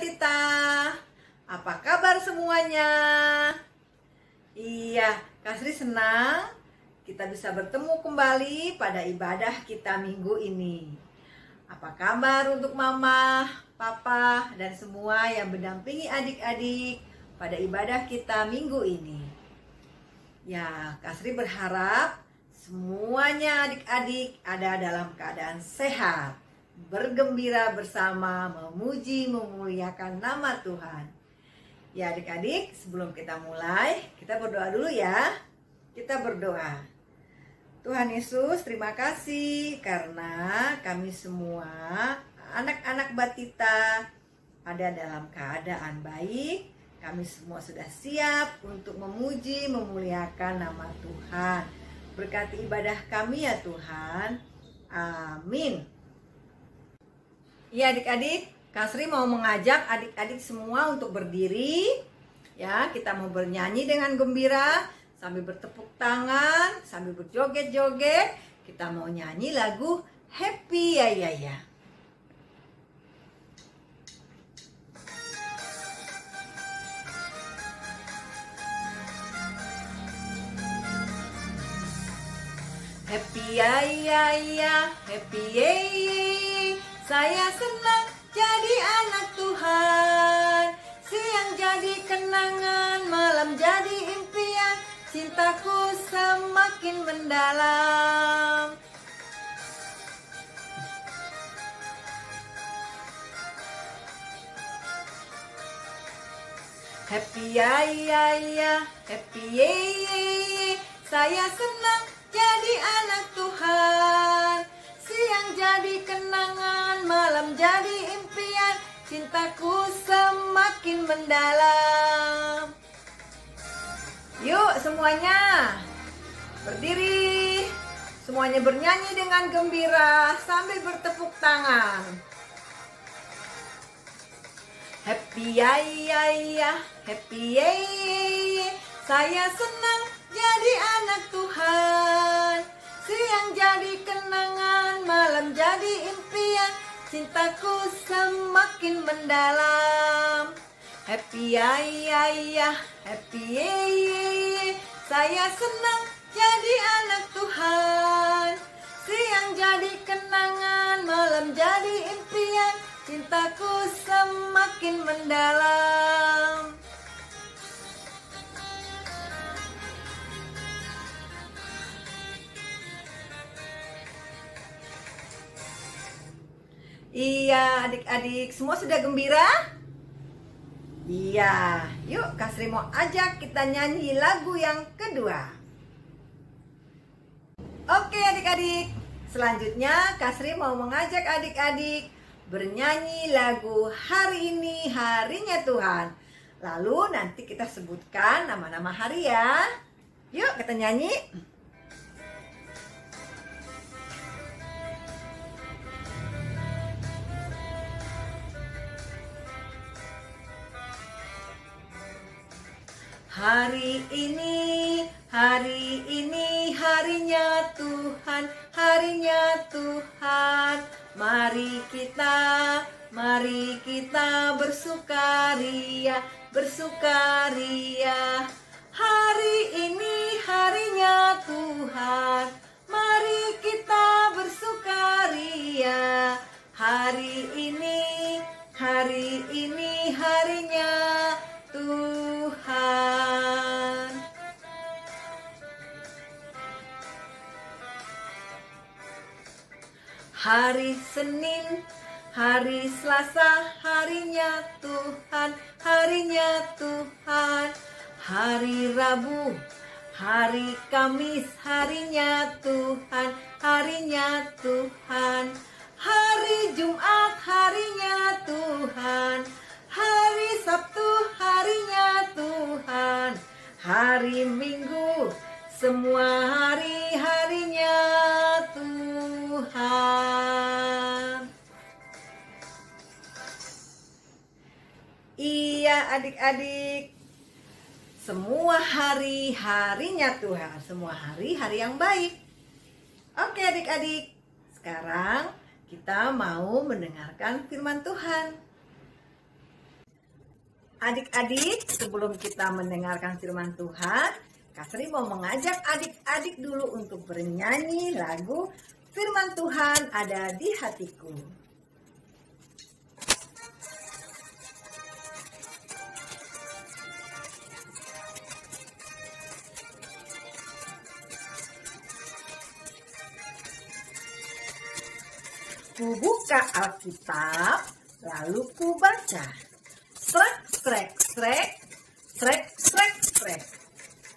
Batita. Apa kabar semuanya? Iya, Kak Sri senang kita bisa bertemu kembali pada ibadah kita minggu ini. Apa kabar untuk Mama, Papa, dan semua yang mendampingi adik-adik pada ibadah kita minggu ini? Ya, Kak Sri berharap semuanya adik-adik ada dalam keadaan sehat, bergembira bersama, memuji, memuliakan nama Tuhan. Ya adik-adik, sebelum kita mulai, kita berdoa dulu ya. Kita berdoa. Tuhan Yesus, terima kasih karena kami semua, anak-anak Batita, ada dalam keadaan baik. Kami semua sudah siap untuk memuji, memuliakan nama Tuhan. Berkati ibadah kami ya Tuhan. Amin. Ya adik-adik, Kak Sri mau mengajak adik-adik semua untuk berdiri. Ya, kita mau bernyanyi dengan gembira sambil bertepuk tangan, sambil berjoget-joget. Kita mau nyanyi lagu Happy Ya Ya Ya. Happy ya ya ya, happy ya ya. Saya senang jadi anak Tuhan. Siang jadi kenangan, malam jadi impian. Cintaku semakin mendalam. Happy ya ya ya, happy ya ya. Saya senang jadi anak Tuhan. Siang jadi kenangan, malam jadi impian. Cintaku semakin mendalam. Yuk semuanya berdiri. Semuanya bernyanyi dengan gembira sambil bertepuk tangan. Happy ya ya ya, happy ya ya. Saya senang jadi anak Tuhan. Siang jadi kenangan, malam jadi impian. Cintaku semakin mendalam. Happy ya ya ya, happy ya ya. Saya senang jadi anak Tuhan. Siang jadi kenangan, malam jadi impian. Cintaku semakin mendalam. Iya adik-adik, semua sudah gembira? Iya, yuk Kak Sri mau ajak kita nyanyi lagu yang kedua. Oke adik-adik, selanjutnya Kak Sri mau mengajak adik-adik bernyanyi lagu Hari Ini Harinya Tuhan. Lalu nanti kita sebutkan nama-nama hari ya. Yuk kita nyanyi. Hari ini harinya Tuhan, harinya Tuhan. Mari kita bersukaria, bersukaria. Hari ini harinya Tuhan, mari kita bersukaria. Hari ini harinya Tuhan. Hari Senin, hari Selasa, harinya Tuhan, harinya Tuhan. Hari Rabu, hari Kamis, harinya Tuhan, harinya Tuhan. Hari Jumat, harinya Tuhan. Hari Sabtu, harinya Tuhan. Hari Minggu, semua hari-harinya Tuhan. Iya adik-adik, semua hari-harinya Tuhan. Semua hari-hari yang baik. Oke adik-adik, sekarang kita mau mendengarkan firman Tuhan. Adik-adik, sebelum kita mendengarkan firman Tuhan, Kak Sri mau mengajak adik-adik dulu untuk bernyanyi lagu Firman Tuhan Ada di Hatiku. Ku buka Alkitab, lalu ku baca. Srek, srek, srek, srek, srek, srek.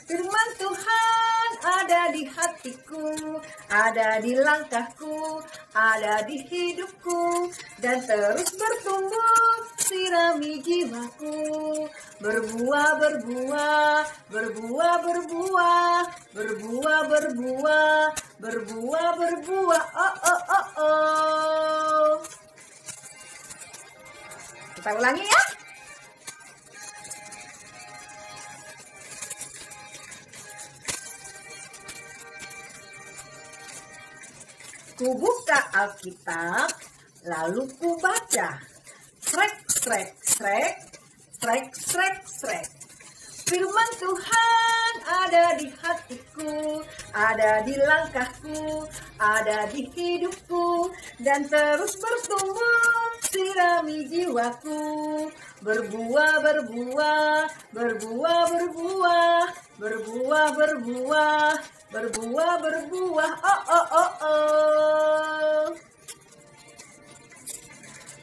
Firman Tuhan ada di hatiku, ada di langkahku, ada di hidupku, dan terus bertumbuh, sirami jiwaku. Berbuah, berbuah, berbuah, berbuah, berbuah, berbuah, berbuah, berbuah, oh, oh, oh, oh. Kita ulangi ya. Ku buka Alkitab, lalu ku baca. Srek, srek, srek, srek, srek, srek. Firman Tuhan ada di hatiku, ada di langkahku, ada di hidupku, dan terus bertumbuh, sirami jiwaku. Berbuah, berbuah, berbuah, berbuah, berbuah, berbuah, berbuah, berbuah, oh, oh, oh, oh.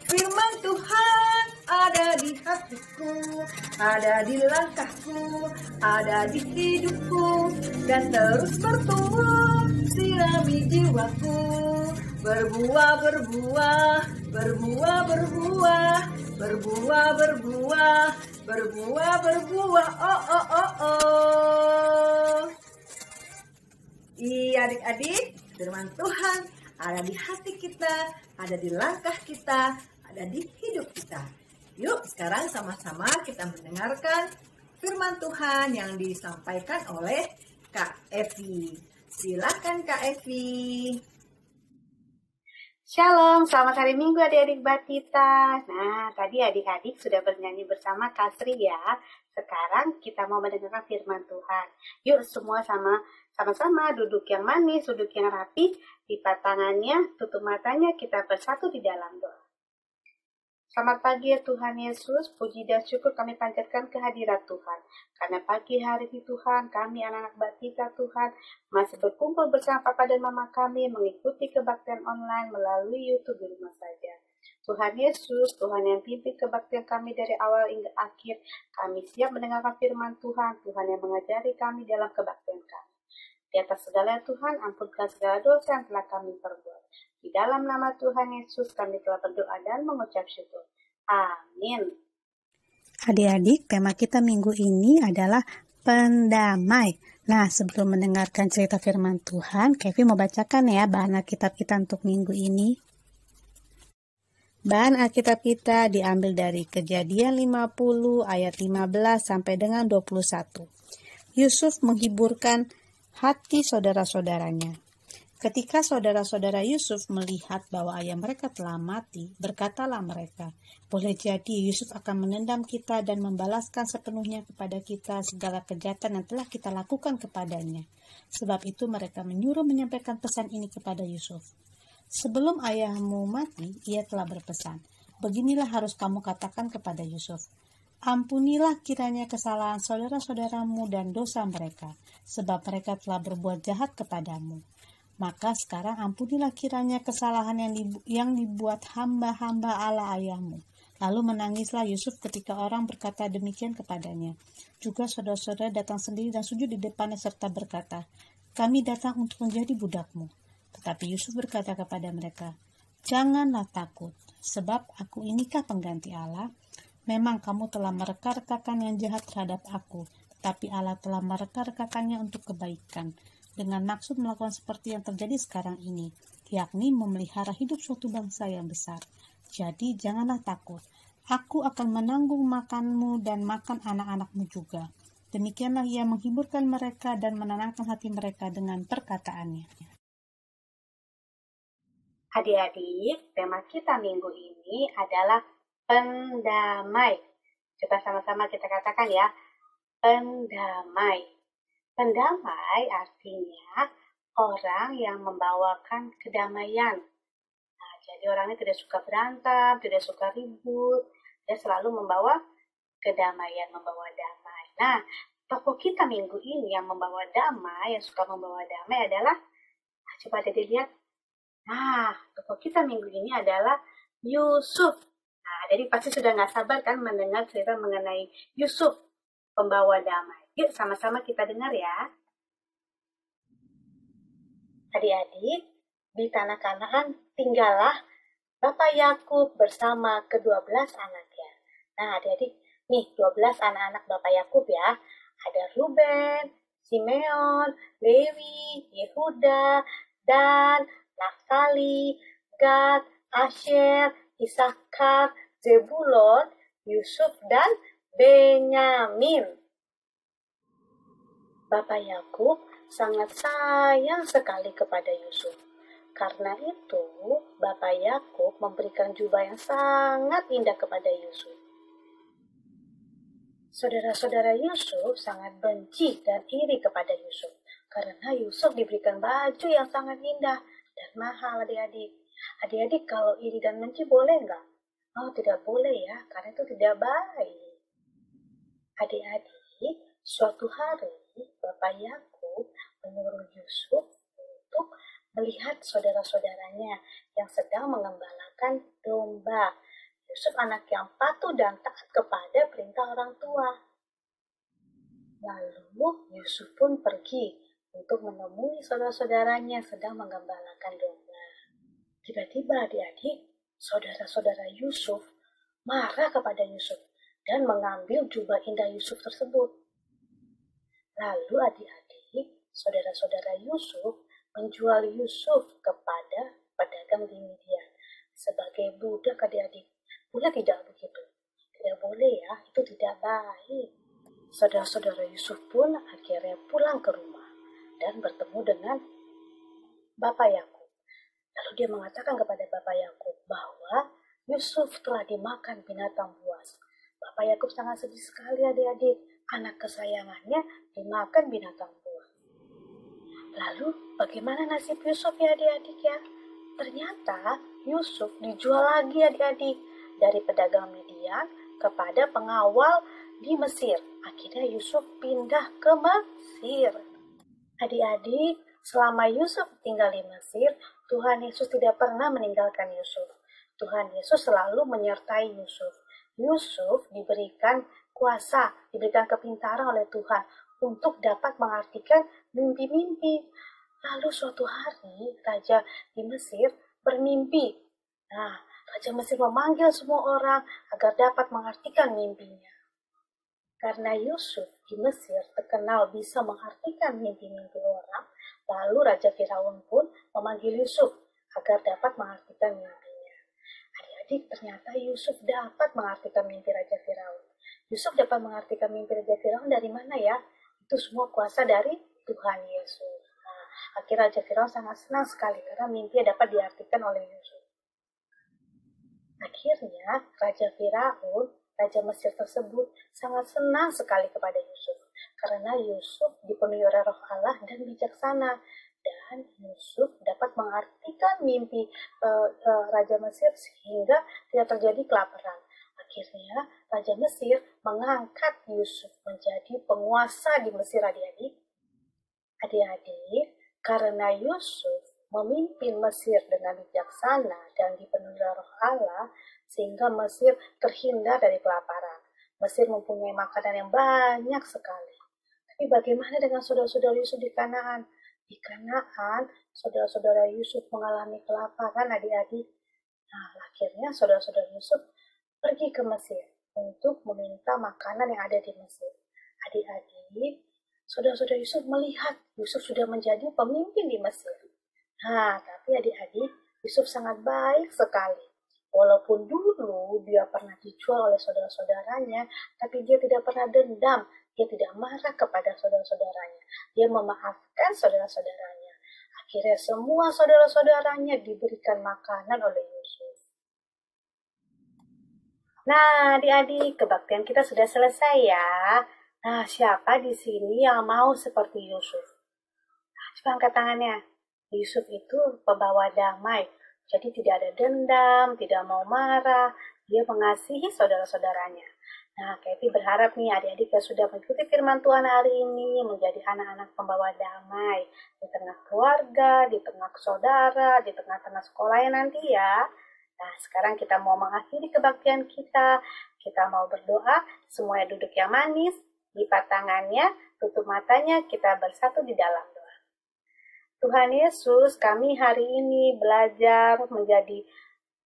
Firman Tuhan ada di hatiku, ada di langkahku, ada di hidupku, dan terus bertumbuh, sirami jiwaku. Berbuah, berbuah, berbuah, berbuah, berbuah, berbuah, berbuah, berbuah, oh, oh, oh, oh. Iya adik-adik, firman Tuhan ada di hati kita, ada di langkah kita, ada di hidup kita. Yuk sekarang sama-sama kita mendengarkan firman Tuhan yang disampaikan oleh Kak Evi. Silakan Kak Evi. Shalom, selamat hari Minggu adik-adik Batita. Nah, tadi adik-adik sudah bernyanyi bersama Kak Sri ya. Sekarang kita mau mendengarkan firman Tuhan. Yuk semua sama-sama duduk yang manis, duduk yang rapi, lipat tangannya, tutup matanya, kita bersatu di dalam doa. Selamat pagi ya Tuhan Yesus, puji dan syukur kami panjatkan kehadirat Tuhan. Karena pagi hari ini Tuhan, kami anak-anak Batita Tuhan, masih berkumpul bersama Papa dan Mama kami, mengikuti kebaktian online melalui YouTube di rumah saja. Tuhan Yesus, Tuhan yang pimpin kebaktian kami dari awal hingga akhir, kami siap mendengarkan firman Tuhan, Tuhan yang mengajari kami dalam kebaktian kami. Di atas segala Tuhan, ampunkan segala dosa yang telah kami perbuat. Di dalam nama Tuhan Yesus kami telah berdoa dan mengucap syukur. Amin. Adik-adik, tema kita minggu ini adalah pendamai. Nah, sebelum mendengarkan cerita firman Tuhan, Kevin mau bacakan ya bahan Alkitab kita untuk minggu ini. Bahan Alkitab kita diambil dari Kejadian 50 ayat 15 sampai dengan 21. Yusuf menghiburkan hati saudara-saudaranya. Ketika saudara-saudara Yusuf melihat bahwa ayah mereka telah mati, berkatalah mereka, boleh jadi Yusuf akan menendam kita dan membalaskan sepenuhnya kepada kita segala kejahatan yang telah kita lakukan kepadanya. Sebab itu mereka menyuruh menyampaikan pesan ini kepada Yusuf. Sebelum ayahmu mati, ia telah berpesan, beginilah harus kamu katakan kepada Yusuf. Ampunilah kiranya kesalahan saudara-saudaramu dan dosa mereka, sebab mereka telah berbuat jahat kepadamu. Maka sekarang ampunilah kiranya kesalahan yang dibuat hamba-hamba Allah ayahmu. Lalu menangislah Yusuf ketika orang berkata demikian kepadanya. Juga saudara-saudara datang sendiri dan sujud di depannya serta berkata, kami datang untuk menjadi budakmu. Tetapi Yusuf berkata kepada mereka, janganlah takut, sebab aku inikah pengganti Allah. Memang kamu telah mereka-rekakan yang jahat terhadap aku, tetapi Allah telah mereka-rekakannya untuk kebaikan, dengan maksud melakukan seperti yang terjadi sekarang ini, yakni memelihara hidup suatu bangsa yang besar. Jadi janganlah takut, aku akan menanggung makanmu dan makan anak-anakmu juga. Demikianlah ia menghiburkan mereka dan menenangkan hati mereka dengan perkataannya. Adik-adik, tema kita minggu ini adalah pendamai. Coba sama-sama kita katakan ya, pendamai. Pendamai artinya orang yang membawakan kedamaian. Nah, jadi orangnya tidak suka berantem, tidak suka ribut, dia selalu membawa kedamaian, membawa damai. Nah, tokoh kita minggu ini yang membawa damai, yang suka membawa damai adalah, coba dilihat. Nah, tokoh kita minggu ini adalah Yusuf. Nah, jadi pasti sudah nggak sabar kan mendengar cerita mengenai Yusuf, pembawa damai. Yuk sama-sama kita dengar ya. Adik-adik, di tanah Kanaan tinggallah Bapak Yakub bersama ke-12 anaknya. Nah, adik-adik, nih 12 anak-anak Bapak Yakub ya. Ada Ruben, Simeon, Lewi, Yehuda, Dan, Naftali, Gad, Asher, Isakar, Zebulon, Yusuf, dan Benyamin. Bapak Yakub sangat sayang sekali kepada Yusuf. Karena itu, Bapak Yakub memberikan jubah yang sangat indah kepada Yusuf. Saudara-saudara Yusuf sangat benci dan iri kepada Yusuf. Karena Yusuf diberikan baju yang sangat indah dan mahal, adik-adik. Adik-adik, kalau iri dan benci boleh nggak? Oh, tidak boleh ya, karena itu tidak baik. Adik-adik, suatu hari Bapak Yakub menyuruh Yusuf untuk melihat saudara-saudaranya yang sedang mengembalakan domba. Yusuf anak yang patuh dan taat kepada perintah orang tua. Lalu Yusuf pun pergi untuk menemui saudara-saudaranya yang sedang menggembalakan domba. Tiba-tiba adik-adik, saudara-saudara Yusuf marah kepada Yusuf dan mengambil jubah indah Yusuf tersebut. Lalu adik-adik, saudara-saudara Yusuf menjual Yusuf kepada pedagang di Midian sebagai budak, adik-adik. Boleh tidak begitu? Tidak boleh ya, itu tidak baik. Saudara-saudara Yusuf pun akhirnya pulang ke rumah dan bertemu dengan Bapak Yakub. Lalu dia mengatakan kepada Bapak Yakub bahwa Yusuf telah dimakan binatang buas. Bapak Yakub sangat sedih sekali, adik-adik. Anak kesayangannya dimakan binatang buas. Lalu bagaimana nasib Yusuf ya adik-adik ya? Ternyata Yusuf dijual lagi adik-adik dari pedagang Midian kepada pengawal di Mesir. Akhirnya Yusuf pindah ke Mesir. Adik-adik, selama Yusuf tinggal di Mesir, Tuhan Yesus tidak pernah meninggalkan Yusuf. Tuhan Yesus selalu menyertai Yusuf. Yusuf diberikan kuasa, diberikan kepintaran oleh Tuhan untuk dapat mengartikan mimpi-mimpi. Lalu suatu hari, Raja di Mesir bermimpi. Nah, Raja Mesir memanggil semua orang agar dapat mengartikan mimpinya. Karena Yusuf di Mesir terkenal bisa mengartikan mimpi-mimpi orang, lalu Raja Firaun pun memanggil Yusuf agar dapat mengartikan mimpinya. Adik-adik, ternyata Yusuf dapat mengartikan mimpi Raja Firaun. Yusuf dapat mengartikan mimpi Raja Firaun dari mana ya? Itu semua kuasa dari Tuhan Yesus. Nah, akhirnya Raja Firaun sangat senang sekali karena mimpi dapat diartikan oleh Yusuf. Akhirnya Raja Firaun, Raja Mesir tersebut sangat senang sekali kepada Yusuf karena Yusuf dipenuhi oleh Roh Allah dan bijaksana, dan Yusuf dapat mengartikan mimpi Raja Mesir sehingga tidak terjadi kelaparan. Akhirnya Raja Mesir mengangkat Yusuf menjadi penguasa di Mesir, adik-adik. Adik-adik, karena Yusuf memimpin Mesir dengan bijaksana dan dipenuhi Roh Allah, sehingga Mesir terhindar dari kelaparan. Mesir mempunyai makanan yang banyak sekali. Tapi bagaimana dengan saudara-saudara Yusuf di Kanaan? Di Kanaan, saudara-saudara Yusuf mengalami kelaparan, adik-adik. Nah, akhirnya saudara-saudara Yusuf pergi ke Mesir untuk meminta makanan yang ada di Mesir. Adik-adik, saudara-saudara Yusuf melihat Yusuf sudah menjadi pemimpin di Mesir. Nah, tapi adik-adik, Yusuf sangat baik sekali. Walaupun dulu dia pernah dijual oleh saudara-saudaranya, tapi dia tidak pernah dendam. Dia tidak marah kepada saudara-saudaranya. Dia memaafkan saudara-saudaranya. Akhirnya semua saudara-saudaranya diberikan makanan oleh Yusuf. Nah, adik-adik, kebaktian kita sudah selesai ya. Nah, siapa di sini yang mau seperti Yusuf? Nah, coba angkat tangannya. Yusuf itu pembawa damai. Jadi tidak ada dendam, tidak mau marah. Dia mengasihi saudara-saudaranya. Nah, Kathy berharap nih adik-adik yang sudah mengikuti firman Tuhan hari ini menjadi anak-anak pembawa damai di tengah keluarga, di tengah saudara, di tengah-tengah sekolahnya nanti ya. Nah, sekarang kita mau mengakhiri kebaktian kita. Kita mau berdoa, semuanya duduk yang manis, lipat tangannya, tutup matanya, kita bersatu di dalam doa. Tuhan Yesus, kami hari ini belajar menjadi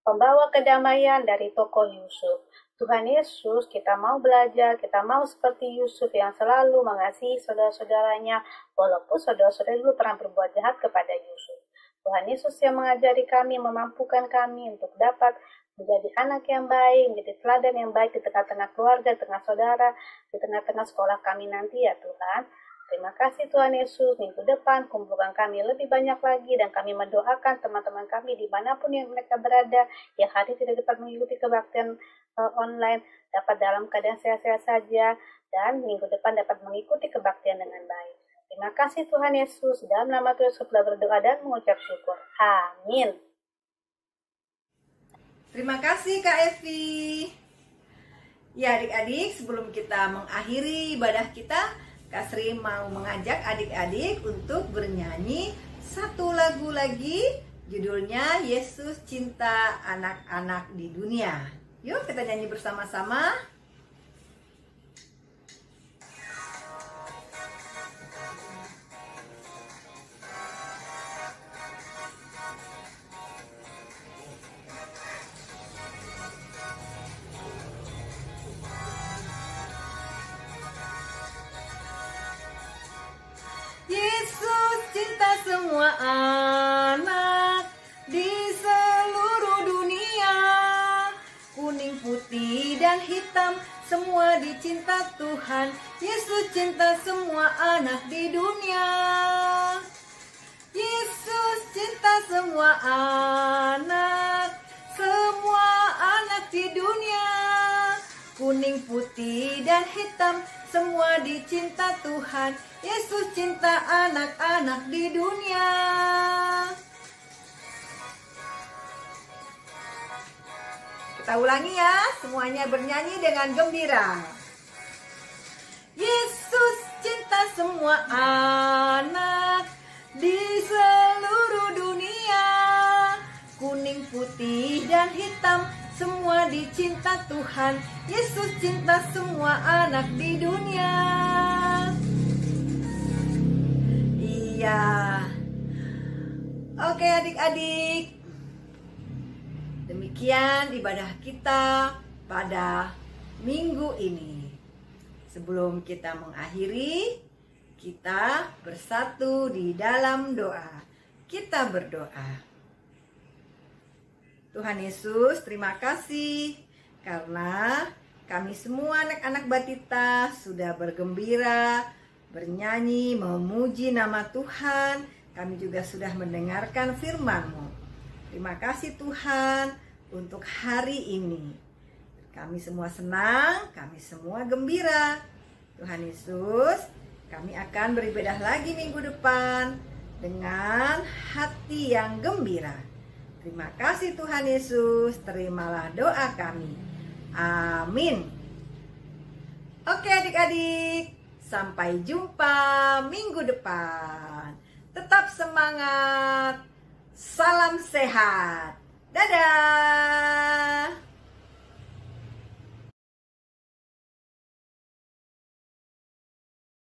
pembawa kedamaian dari tokoh Yusuf. Tuhan Yesus, kita mau belajar, kita mau seperti Yusuf yang selalu mengasihi saudara-saudaranya, walaupun saudara-saudara dulu pernah berbuat jahat kepada Yusuf. Tuhan Yesus yang mengajari kami, memampukan kami untuk dapat menjadi anak yang baik, menjadi teladan yang baik di tengah-tengah keluarga, di tengah saudara, di tengah-tengah sekolah kami nanti ya Tuhan. Terima kasih Tuhan Yesus, minggu depan kumpulkan kami lebih banyak lagi dan kami mendoakan teman-teman kami dimanapun yang mereka berada yang hari tidak dapat mengikuti kebaktian online dapat dalam keadaan sehat-sehat saja dan minggu depan dapat mengikuti kebaktian dengan baik. Terima kasih Tuhan Yesus, dalam nama Tuhan Yesus telah berdoa dan mengucap syukur. Amin. Terima kasih Kak Evi. Ya adik-adik, sebelum kita mengakhiri ibadah kita, Kak Sri mau mengajak adik-adik untuk bernyanyi satu lagu lagi, judulnya Yesus Cinta Anak-anak di Dunia. Yuk kita nyanyi bersama-sama. Yesus cinta semua anak di seluruh dunia. Kuning, putih, dan hitam semua dicinta Tuhan. Yesus cinta semua anak di dunia. Yesus cinta semua anak di dunia. Kuning, putih, dan hitam semua dicinta Tuhan. Yesus cinta anak-anak di dunia. Kita ulangi ya, semuanya bernyanyi dengan gembira. Yesus cinta semua anak di seluruh dunia. Kuning, putih, dan hitam semua dicinta Tuhan. Yesus cinta semua anak di dunia. Iya. Oke adik-adik, demikian ibadah kita pada minggu ini. Sebelum kita mengakhiri, kita bersatu di dalam doa. Kita berdoa. Tuhan Yesus, terima kasih karena kami semua anak-anak Batita sudah bergembira, bernyanyi, memuji nama Tuhan. Kami juga sudah mendengarkan firman-Mu. Terima kasih Tuhan untuk hari ini. Kami semua senang, kami semua gembira. Tuhan Yesus, kami akan beribadah lagi minggu depan dengan hati yang gembira. Terima kasih Tuhan Yesus, terimalah doa kami. Amin. Oke adik-adik, sampai jumpa minggu depan. Tetap semangat, salam sehat. Dadah.